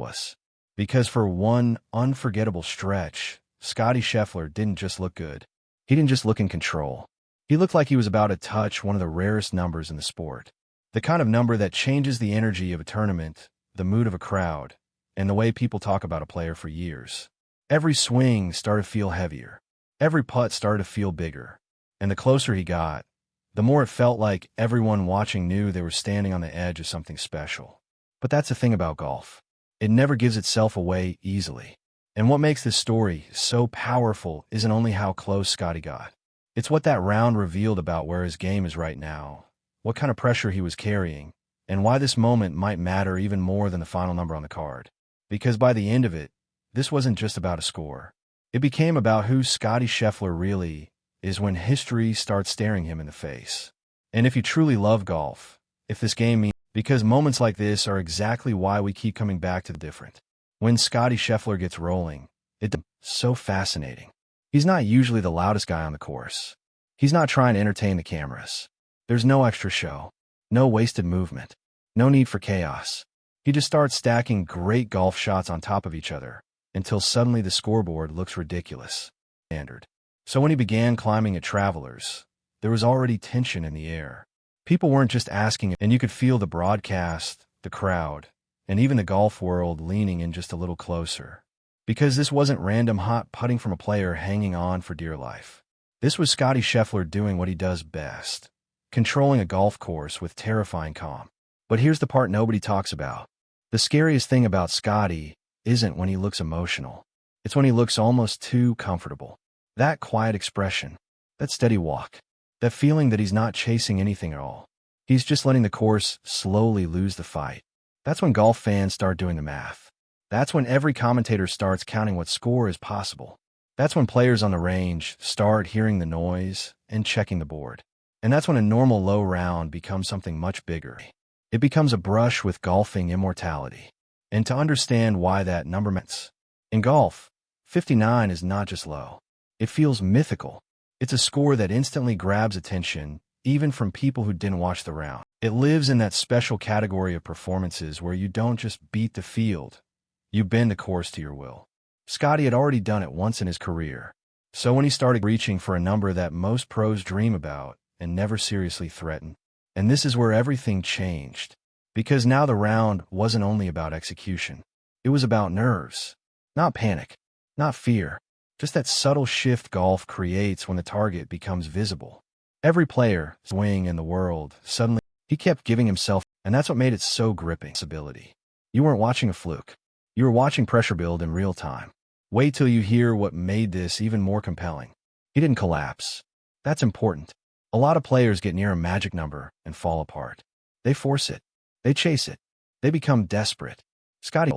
was. Because for one unforgettable stretch, Scottie Scheffler didn't just look good. He didn't just look in control. He looked like he was about to touch one of the rarest numbers in the sport. The kind of number that changes the energy of a tournament, the mood of a crowd, and the way people talk about a player for years. Every swing started to feel heavier. Every putt started to feel bigger. And the closer he got, the more it felt like everyone watching knew they were standing on the edge of something special. But that's the thing about golf. It never gives itself away easily. And what makes this story so powerful isn't only how close Scottie got. It's what that round revealed about where his game is right now, what kind of pressure he was carrying, and why this moment might matter even more than the final number on the card. Because by the end of it, this wasn't just about a score. It became about who Scottie Scheffler really is when history starts staring him in the face. And if you truly love golf, if this game means, because moments like this are exactly why we keep coming back to the different. When Scottie Scheffler gets rolling, it's so fascinating. He's not usually the loudest guy on the course. He's not trying to entertain the cameras. There's no extra show, no wasted movement, no need for chaos. He just starts stacking great golf shots on top of each other until suddenly the scoreboard looks ridiculous. Standard. So when he began climbing at Travelers, there was already tension in the air. People weren't just asking, and you could feel the broadcast, the crowd, and even the golf world leaning in just a little closer. Because this wasn't random hot putting from a player hanging on for dear life. This was Scottie Scheffler doing what he does best, controlling a golf course with terrifying calm. But here's the part nobody talks about. The scariest thing about Scottie isn't when he looks emotional. It's when he looks almost too comfortable. That quiet expression, that steady walk, that feeling that he's not chasing anything at all. He's just letting the course slowly lose the fight. That's when golf fans start doing the math. That's when every commentator starts counting what score is possible. That's when players on the range start hearing the noise and checking the board. And that's when a normal low round becomes something much bigger. It becomes a brush with golfing immortality. And to understand why that number matters. In golf, 59 is not just low. It feels mythical. It's a score that instantly grabs attention, even from people who didn't watch the round. It lives in that special category of performances where you don't just beat the field, you bend the course to your will. Scottie had already done it once in his career. So when he started reaching for a number that most pros dream about and never seriously threaten, and this is where everything changed. Because now the round wasn't only about execution. It was about nerves. Not panic. Not fear. Just that subtle shift golf creates when the target becomes visible. Every player, swing in the world, suddenly, he kept giving himself, and that's what made it so gripping. Ability. You weren't watching a fluke. You were watching pressure build in real time. Wait till you hear what made this even more compelling. He didn't collapse. That's important. A lot of players get near a magic number and fall apart. They force it. They chase it. They become desperate. Scottie,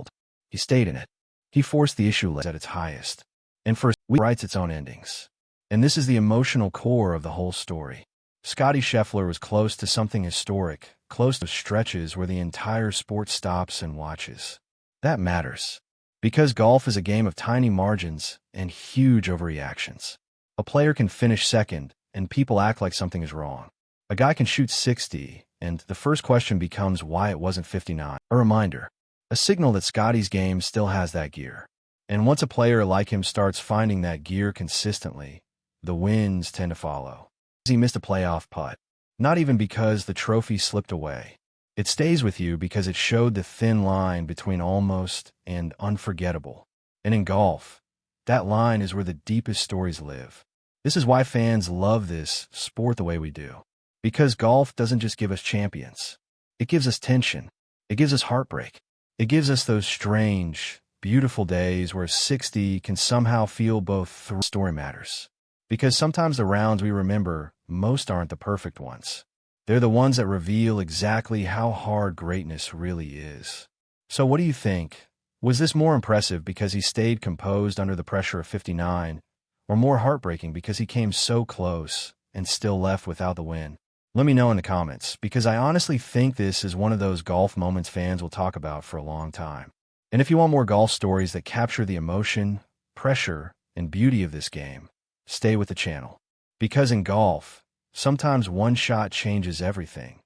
he stayed in it. He forced the issue at its highest. And first, he writes its own endings. And this is the emotional core of the whole story. Scottie Scheffler was close to something historic, close to stretches where the entire sport stops and watches. That matters. Because golf is a game of tiny margins and huge overreactions. A player can finish second, and people act like something is wrong. A guy can shoot 60, and the first question becomes why it wasn't 59. A reminder. A signal that Scottie's game still has that gear. And once a player like him starts finding that gear consistently, the wins tend to follow. He missed a playoff putt. Not even because the trophy slipped away. It stays with you because it showed the thin line between almost and unforgettable. And in golf, that line is where the deepest stories live. This is why fans love this sport the way we do. Because golf doesn't just give us champions. It gives us tension. It gives us heartbreak. It gives us those strange, beautiful days where 60 can somehow feel both. Story matters. Because sometimes the rounds we remember most aren't the perfect ones. They're the ones that reveal exactly how hard greatness really is. So what do you think? Was this more impressive because he stayed composed under the pressure of 59, or more heartbreaking because he came so close and still left without the win? Let me know in the comments, because I honestly think this is one of those golf moments fans will talk about for a long time. And if you want more golf stories that capture the emotion, pressure, and beauty of this game, stay with the channel. Because in golf, sometimes one shot changes everything,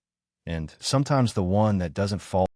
and sometimes the one that doesn't fall